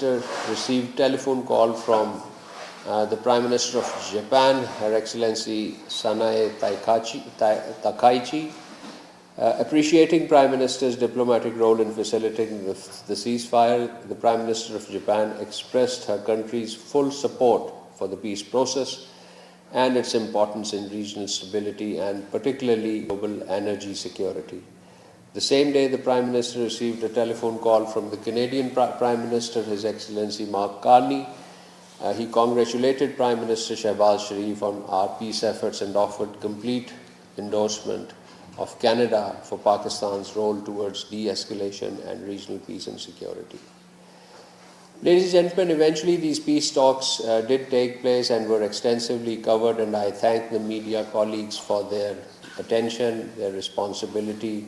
Minister received telephone call from the Prime Minister of Japan, Her Excellency Sanae Takaichi. Appreciating Prime Minister's diplomatic role in facilitating the ceasefire, the Prime Minister of Japan expressed her country's full support for the peace process and its importance in regional stability and particularly global energy security. The same day, the Prime Minister received a telephone call from the Canadian Prime Minister, His Excellency Mark Carney. He congratulated Prime Minister Shehbaz Sharif on our peace efforts and offered complete endorsement of Canada for Pakistan's role towards de-escalation and regional peace and security. Ladies and gentlemen, eventually these peace talks did take place and were extensively covered, and I thank the media colleagues for their attention, their responsibility,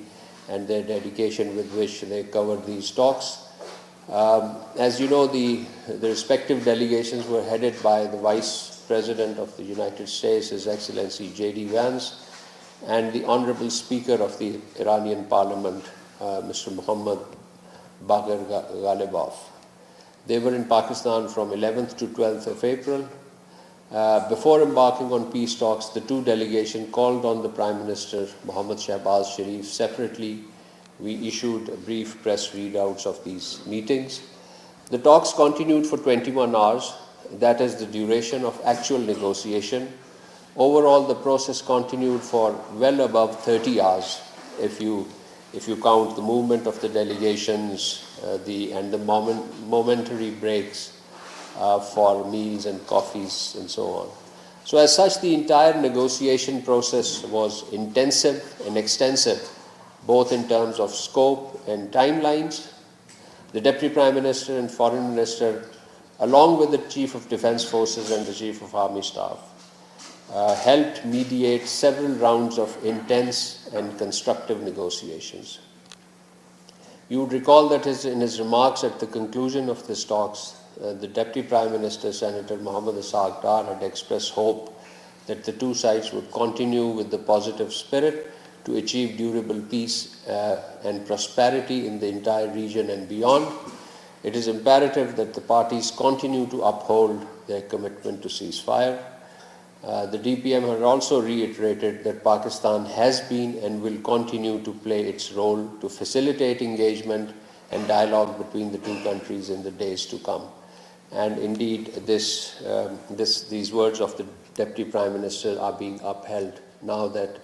and their dedication with which they covered these talks. As you know, the respective delegations were headed by the Vice President of the United States, His Excellency J.D. Vance, and the Honorable Speaker of the Iranian Parliament, Mr. Muhammad Bagher Ghalibaf. They were in Pakistan from 11th to 12th of April. Before embarking on peace talks, the two delegations called on the Prime Minister, Mohammad Shehbaz Sharif, separately. We issued brief press readouts of these meetings. The talks continued for 21 hours. That is the duration of actual negotiation. Overall, the process continued for well above 30 hours, if you count the movement of the delegations and the momentary breaks for meals and coffees and so on. So as such, the entire negotiation process was intensive and extensive, both in terms of scope and timelines. The Deputy Prime Minister and Foreign Minister, along with the Chief of Defence Forces and the Chief of Army Staff, helped mediate several rounds of intense and constructive negotiations. You would recall that in his remarks at the conclusion of these talks, the Deputy Prime Minister, Senator Mohammad Ishaq Dar, had expressed hope that the two sides would continue with the positive spirit to achieve durable peace and prosperity in the entire region and beyond. It is imperative that the parties continue to uphold their commitment to ceasefire. The DPM has also reiterated that Pakistan has been and will continue to play its role to facilitate engagement and dialogue between the two countries in the days to come. And indeed, these words of the Deputy Prime Minister are being upheld now that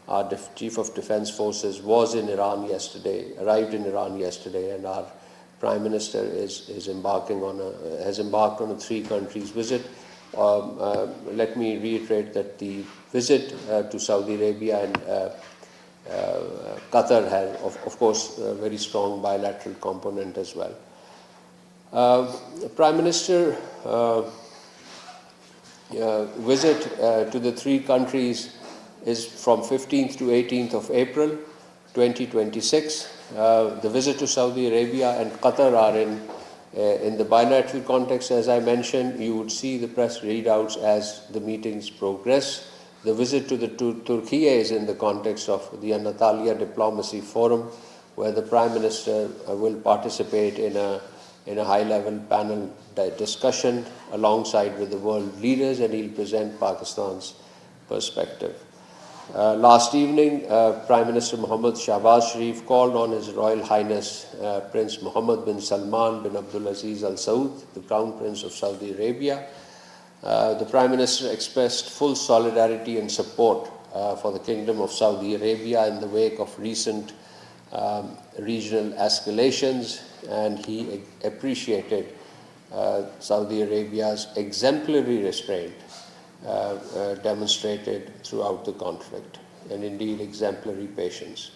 our Chief of Defence Forces was in Iran yesterday, arrived in Iran yesterday, and our Prime Minister has embarked on a three countries visit. Let me reiterate that the visit to Saudi Arabia and Qatar has, of course, a very strong bilateral component as well. Prime Minister visit to the three countries is from 15th to 18th of April 2026. The visit to Saudi Arabia and Qatar are in the bilateral context. As I mentioned, you would see the press readouts as the meetings progress. The visit to Turkey is in the context of the Anatolia Diplomacy Forum, where the Prime Minister will participate in a high-level panel discussion alongside with the world leaders, and he'll present Pakistan's perspective. Last evening, Prime Minister Mohammad Shehbaz Sharif called on His Royal Highness Prince Mohammed bin Salman bin Abdulaziz Al Saud, the Crown Prince of Saudi Arabia. The Prime Minister expressed full solidarity and support for the Kingdom of Saudi Arabia in the wake of recent regional escalations, and he appreciated Saudi Arabia's exemplary restraint demonstrated throughout the conflict, and indeed exemplary patience.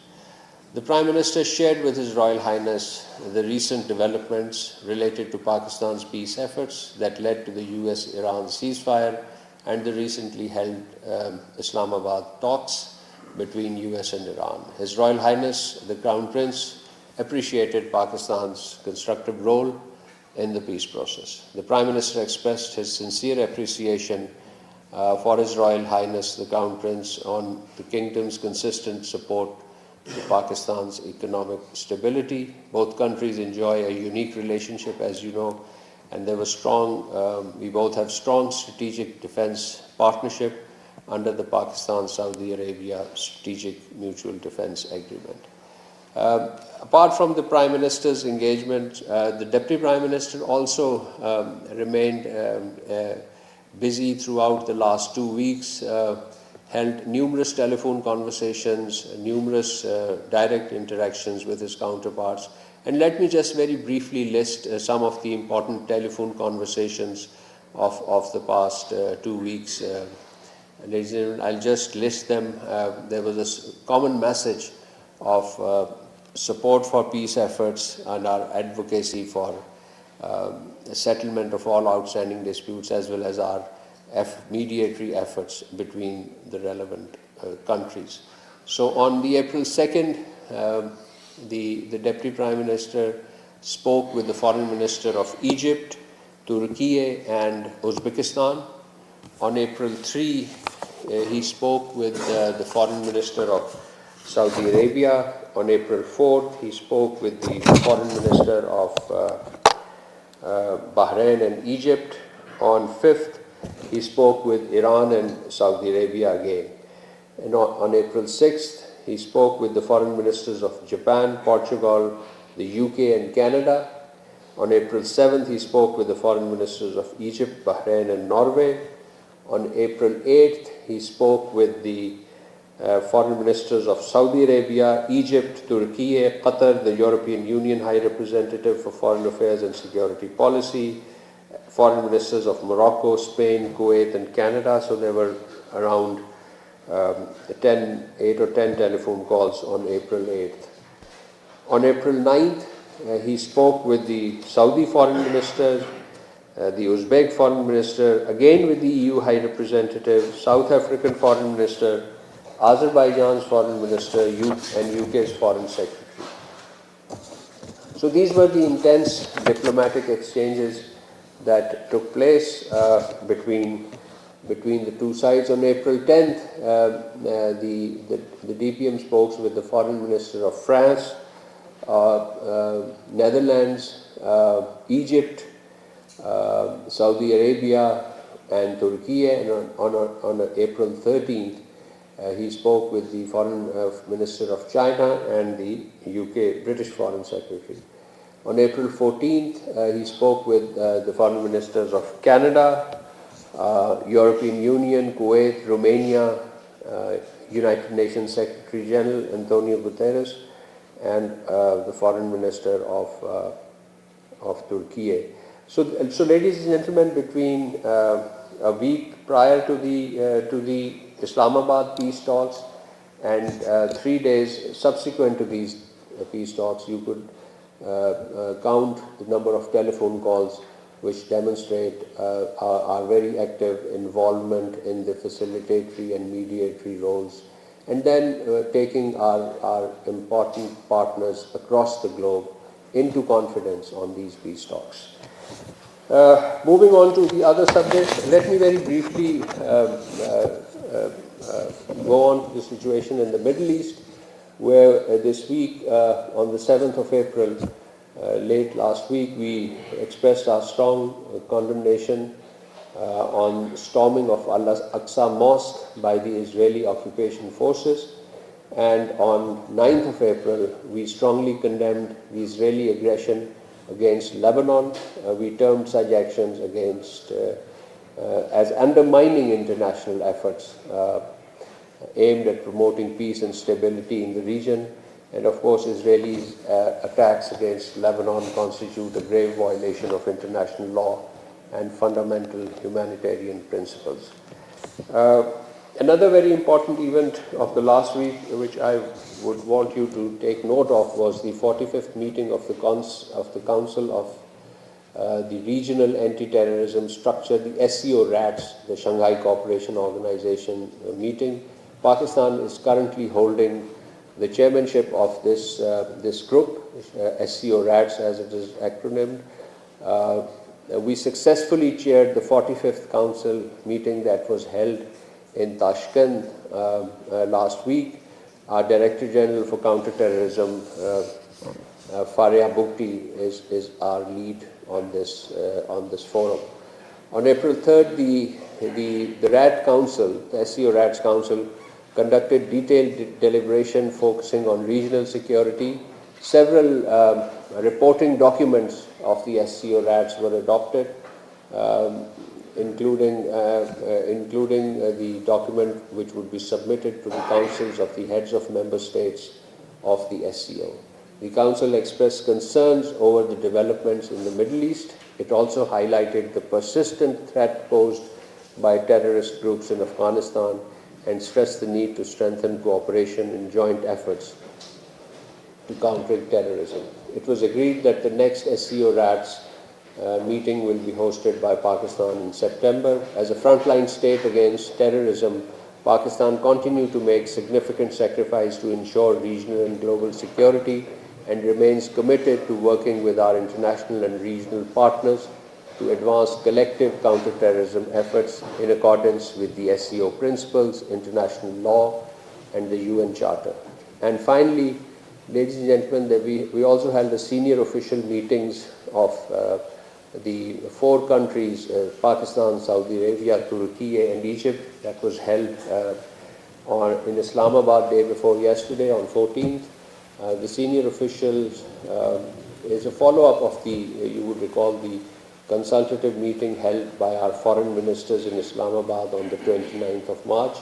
The Prime Minister shared with His Royal Highness the recent developments related to Pakistan's peace efforts that led to the US-Iran ceasefire and the recently held Islamabad talks between US and Iran. His Royal Highness, the Crown Prince, appreciated Pakistan's constructive role in the peace process. The Prime Minister expressed his sincere appreciation for His Royal Highness the Crown Prince on the Kingdom's consistent support to Pakistan's economic stability. Both countries enjoy a unique relationship, as you know, and there was we both have strong strategic defense partnership under the Pakistan-Saudi Arabia Strategic Mutual Defense Agreement. Apart from the Prime Minister's engagement, the Deputy Prime Minister also remained busy throughout the last 2 weeks, held numerous telephone conversations, numerous direct interactions with his counterparts. And let me just very briefly list some of the important telephone conversations of the past 2 weeks. Ladies and gentlemen, I'll just list them. There was a common message of support for peace efforts and our advocacy for settlement of all outstanding disputes, as well as our mediatory efforts between the relevant countries. So on the April 2nd, the Deputy Prime Minister spoke with the Foreign Minister of Egypt, Turkey and Uzbekistan. On April 3, he spoke with the Foreign Minister of Saudi Arabia. On April 4th, he spoke with the Foreign Minister of Bahrain and Egypt. On 5th, he spoke with Iran and Saudi Arabia again. And on April 6th, he spoke with the Foreign Ministers of Japan, Portugal, the UK and Canada. On April 7th, he spoke with the Foreign Ministers of Egypt, Bahrain and Norway. On April 8th, he spoke with the Foreign Ministers of Saudi Arabia, Egypt, Turkey, Qatar, the European Union High Representative for Foreign Affairs and Security Policy, Foreign Ministers of Morocco, Spain, Kuwait and Canada. So there were around 8 or 10 telephone calls on April 8th. On April 9th, he spoke with the Saudi Foreign Minister, the Uzbek Foreign Minister, again with the EU High Representative, South African Foreign Minister, Azerbaijan's Foreign Minister and UK's Foreign Secretary. So these were the intense diplomatic exchanges that took place between the two sides. On April 10th, the DPM spoke with the Foreign Minister of France, Netherlands, Egypt, Saudi Arabia and Turkey. And on April 13th, he spoke with the Foreign Minister of China and the UK British Foreign Secretary. On April 14th, he spoke with the Foreign Ministers of Canada, European Union, Kuwait, Romania, United Nations Secretary General Antonio Guterres, and the Foreign Minister of Turkey. So, ladies and gentlemen, between a week prior to the Islamabad peace talks and 3 days subsequent to these peace talks, you could count the number of telephone calls which demonstrate our very active involvement in the facilitatory and mediatory roles, and then taking our important partners across the globe into confidence on these peace talks. Moving on to the other subjects, let me very briefly go on to the situation in the Middle East, where this week, on the 7th of April, late last week, we expressed our strong condemnation on storming of Al-Aqsa Mosque by the Israeli occupation forces. And on 9th of April, we strongly condemned the Israeli aggression against Lebanon. We termed such actions as undermining international efforts aimed at promoting peace and stability in the region. And of course, Israeli attacks against Lebanon constitute a grave violation of international law and fundamental humanitarian principles. Another very important event of the last week, which I would want you to take note of, was the 45th meeting of the Council of the Regional Anti-Terrorism Structure, the SCO RATS, the Shanghai Cooperation Organization meeting. Pakistan is currently holding the chairmanship of this group, SCO RATS as it is acronymed. We successfully chaired the 45th Council meeting that was held in Tashkent last week. Our Director General for Counter-terrorism, Faria Bukti, is our lead on this forum. On April 3rd, the RAD Council, the SCO RAD's Council, conducted detailed deliberation focusing on regional security. Several reporting documents of the SCO RADs were adopted, including the document which would be submitted to the councils of the heads of member states of the SCO. The Council expressed concerns over the developments in the Middle East. It also highlighted the persistent threat posed by terrorist groups in Afghanistan and stressed the need to strengthen cooperation in joint efforts to counter terrorism. It was agreed that the next SCO RADS meeting will be hosted by Pakistan in September. As a frontline state against terrorism, Pakistan continued to make significant sacrifice to ensure regional and global security and remains committed to working with our international and regional partners to advance collective counter-terrorism efforts in accordance with the SCO principles, international law, and the UN Charter. And finally, ladies and gentlemen, we also held the senior official meetings of the four countries, Pakistan, Saudi Arabia, Turkey, and Egypt, that was held in Islamabad day before yesterday on 14th. The senior officials is a follow-up of you would recall, the consultative meeting held by our foreign ministers in Islamabad on the 29th of March.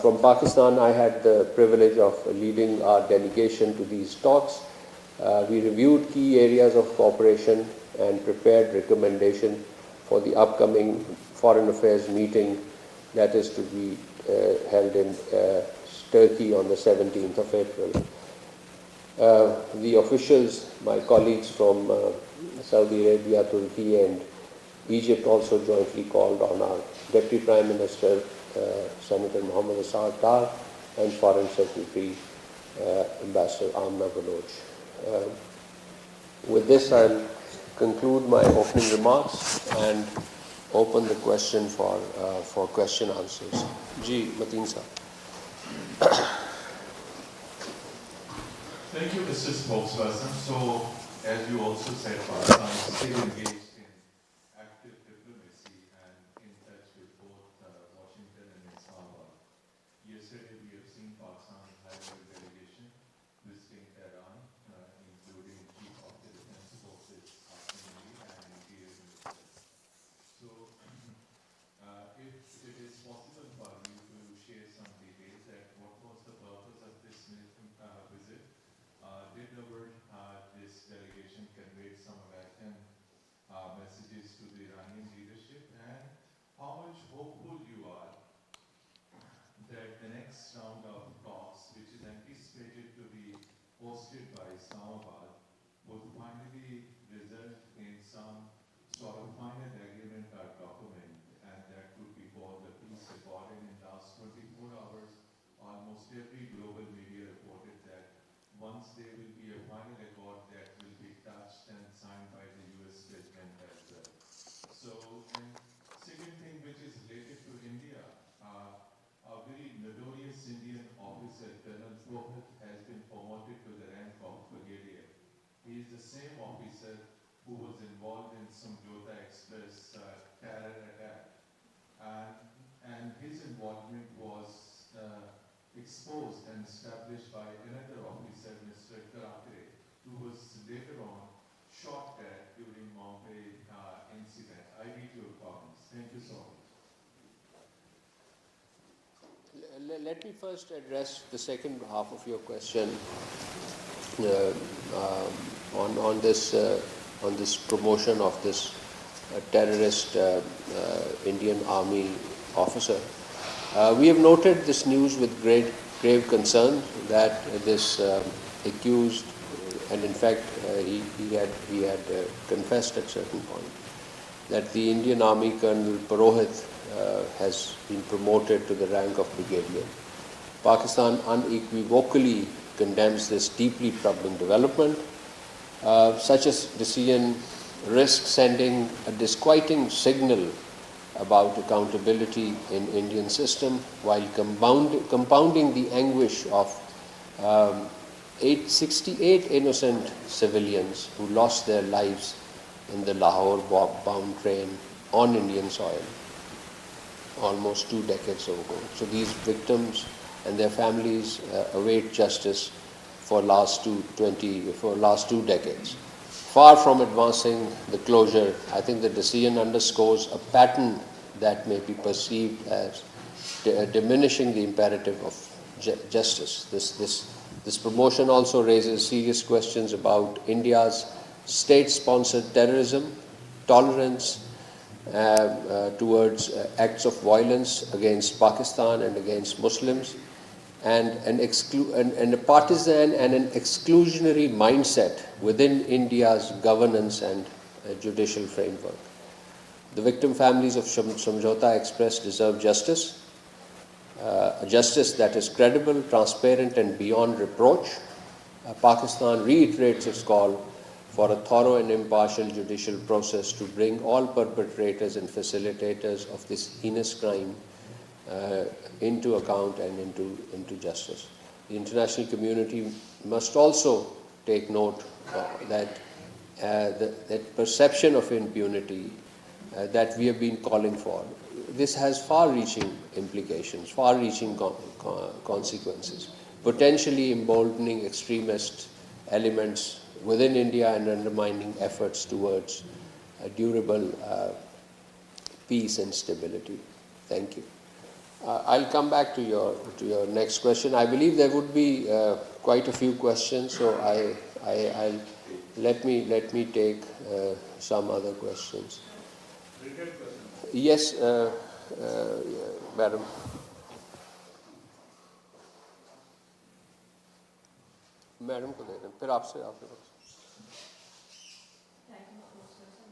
From Pakistan, I had the privilege of leading our delegation to these talks. We reviewed key areas of cooperation and prepared recommendation for the upcoming Foreign Affairs meeting that is to be held in Turkey on the 17th of April. The officials, my colleagues from Saudi Arabia, Turkey, and Egypt also jointly called on our Deputy Prime Minister, Senator Mohammed Asar Dar, and Foreign Secretary, Ambassador Amna Baloch. With this, I'll conclude my opening remarks and open the question for question answers. Ji, Mateen Sahab. Thank you, Mr. Spokesperson. So, as you also said, Pakistan is still engaged in active diplomacy and in touch with both Washington and Islamabad. Yesterday, we have seen Pakistan's high-level delegation visiting Tehran, including Chief of the Defense Forces, and Interior Minister. So, if it is possible for you to share some details that what was the purpose of this visit? Did this delegation convey some American messages to the Iranian leadership, and how much hopeful you are that the next round of talks, which is anticipated to be hosted by Islamabad, would finally result in some sort of final agreement or document, and that would be called the peace accord. And in the last 24 hours, almost every global media reported that once there will be a final accord that will be touched and signed by the US president as well. So, and second thing which is related to India, a very notorious Indian officer, Colonel Purohit, has been promoted to the rank of brigadier. He is the same officer who was involved in Samjhota Express terror attack, and his involvement was exposed and established by another officer, Mr. Tariq, who was later on shot at during Mumbai incident. I read your comments. Thank you so much. Let me first address the second half of your question on this promotion of this terrorist Indian Army officer. We have noted this news with grave concern that this accused, and in fact he had confessed at certain point, that the Indian Army Colonel Purohit has been promoted to the rank of brigadier. Pakistan unequivocally condemns this deeply troubling development. Such a decision risks sending a disquieting signal about accountability in Indian system, while compounding the anguish of 68 innocent civilians who lost their lives in the Lahore-bound train on Indian soil almost 2 decades ago. So these victims and their families await justice for last two decades. Far from advancing the closure, I think the decision underscores a pattern that may be perceived as diminishing the imperative of justice. This promotion also raises serious questions about India's state-sponsored terrorism, tolerance towards acts of violence against Pakistan and against Muslims, and a partisan and an exclusionary mindset within India's governance and judicial framework. The victim families of Samjhauta Express deserve justice, a justice that is credible, transparent, and beyond reproach. Pakistan reiterates its call for a thorough and impartial judicial process to bring all perpetrators and facilitators of this heinous crime into account and into justice. The international community must also take note that that perception of impunity that we have been calling for, this has far-reaching implications, far-reaching consequences, potentially emboldening extremist elements within India and undermining efforts towards a durable peace and stability. Thank you. I'll come back to your next question. I believe there would be quite a few questions, so I'll let me take some other questions. Yes, madam. Madam को दे दें फिर आपसे आपके पास Thank you, Spokesperson.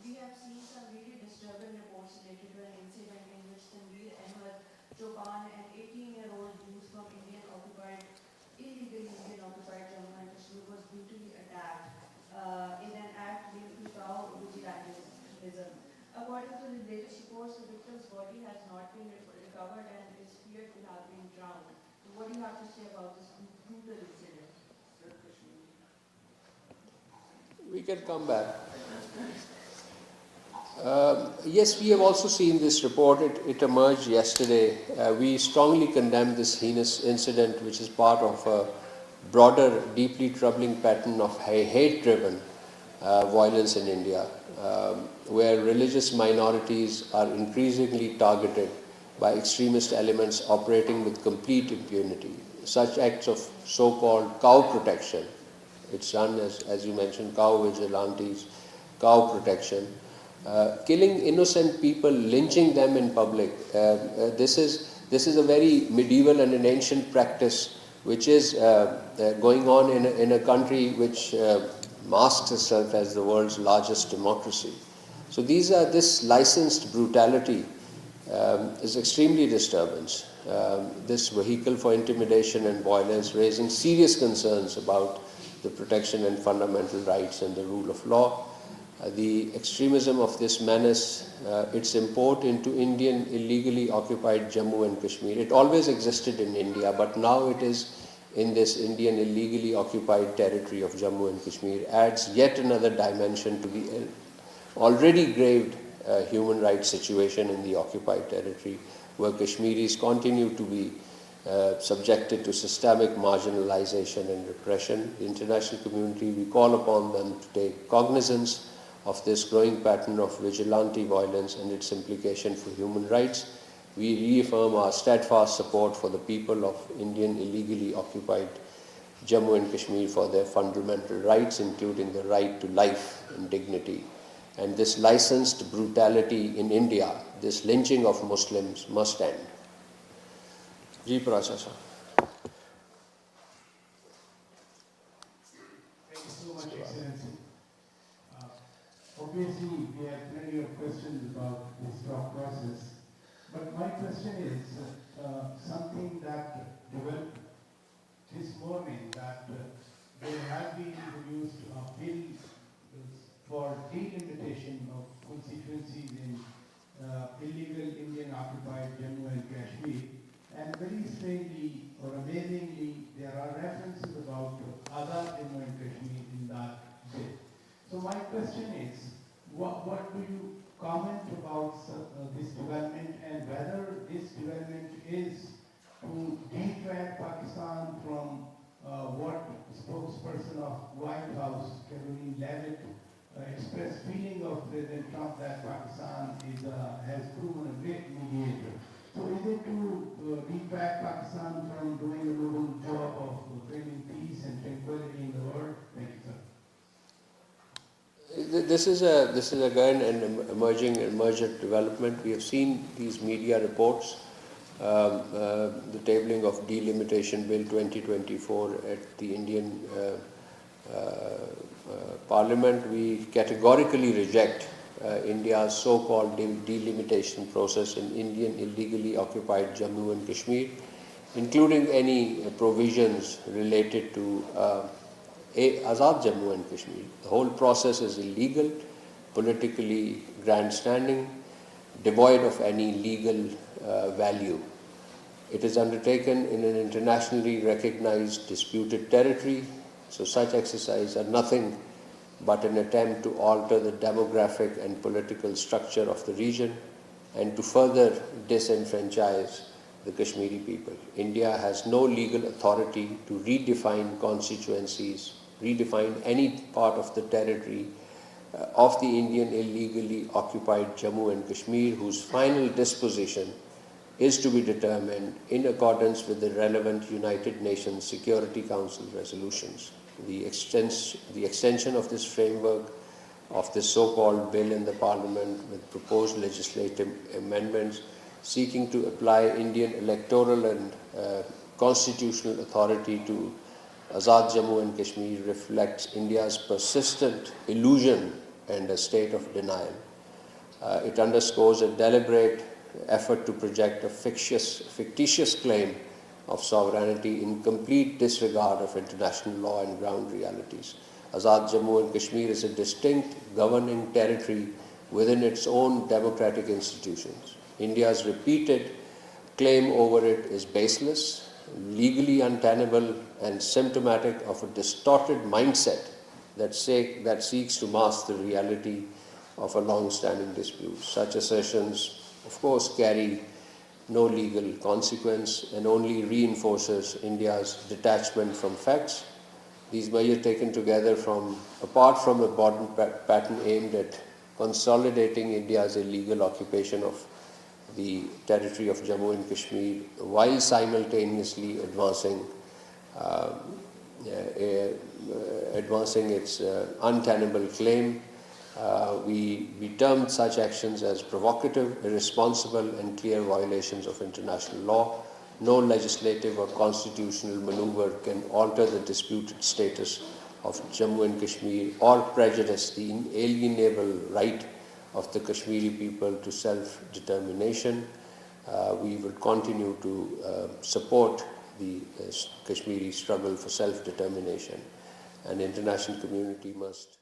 We have seen some really disturbing reports related to an incident in which Tanveer Ahmed Chauhan, an 18-year-old youth from illegally Indian occupied Jammu and Kashmir, was brutally attacked in an act linked to cow vigilantism. According to the latest reports, the victim's body has not been recovered and is feared to have been drowned. What do you have to say about this brutal incident? We can come back. Yes, we have also seen this report. It emerged yesterday. We strongly condemn this heinous incident, which is part of a broader, deeply troubling pattern of hate-driven violence in India, where religious minorities are increasingly targeted by extremist elements operating with complete impunity. Such acts of so-called cow protection, it's done as you mentioned, cow vigilantes, cow protection, killing innocent people, lynching them in public. This is a very medieval and an ancient practice which is going on in a country which masks itself as the world's largest democracy. So this licensed brutality is extremely disturbing. This vehicle for intimidation and violence, raising serious concerns about the protection and fundamental rights and the rule of law. The extremism of this menace, its import into Indian illegally occupied Jammu and Kashmir. It always existed in India, but now it is in this Indian illegally occupied territory of Jammu and Kashmir, adds yet another dimension to the already grave human rights situation in the occupied territory, where Kashmiris continue to be subjected to systemic marginalization and repression. The international community, we call upon them to take cognizance of this growing pattern of vigilante violence and its implication for human rights. We reaffirm our steadfast support for the people of Indian illegally occupied Jammu and Kashmir for their fundamental rights, including the right to life and dignity. And this licensed brutality in India, this lynching of Muslims, must end. Ji Prasasa. Thank you so much, Excellency. Obviously, we have plenty of questions about this talk process. But my question is something that developed this morning, that there has been introduced a bill for delimitation of constituencies in illegal Indian occupied Jammu and Kashmir. And very strangely or amazingly, there are references about other Jammu and Kashmir in that bill. So my question is, what do you comment about this development and whether this development is to detract Pakistan from what spokesperson of White House, Caroline Levitt, expressed feeling of President Trump that Pakistan has proven a great mediator. So is it to detract Pakistan from doing a noble job of bringing peace and tranquility in the world? Thank you, sir. This is again an emergent development. We have seen these media reports, the tabling of delimitation bill 2024 at the Indian Parliament. We categorically reject India's so-called delimitation process in Indian illegally occupied Jammu and Kashmir, including any provisions related to Azad Jammu and Kashmir. The whole process is illegal, politically grandstanding, devoid of any legal value. It is undertaken in an internationally recognized disputed territory, so such exercises are nothing but an attempt to alter the demographic and political structure of the region and to further disenfranchise the Kashmiri people. India has no legal authority to redefine constituencies, redefine any part of the territory of the Indian illegally occupied Jammu and Kashmir, whose final disposition is to be determined in accordance with the relevant United Nations Security Council resolutions. The extension of this framework of this so-called bill in the Parliament with proposed legislative amendments seeking to apply Indian electoral and constitutional authority to Azad Jammu and Kashmir reflects India's persistent illusion and a state of denial. It underscores a deliberate effort to project a fictitious claim of sovereignty in complete disregard of international law and ground realities. Azad Jammu and Kashmir is a distinct governing territory within its own democratic institutions. India's repeated claim over it is baseless, legally untenable, and symptomatic of a distorted mindset that seeks to mask the reality of a long-standing dispute. Such assertions, of course, carry no legal consequence and only reinforces India's detachment from facts. These measures taken together apart from a broad pattern aimed at consolidating India's illegal occupation of the territory of Jammu and Kashmir while simultaneously advancing its untenable claim. We termed such actions as provocative, irresponsible, and clear violations of international law. No legislative or constitutional maneuver can alter the disputed status of Jammu and Kashmir or prejudice the inalienable right of the Kashmiri people to self-determination. We will continue to support the Kashmiri struggle for self-determination, and the international community must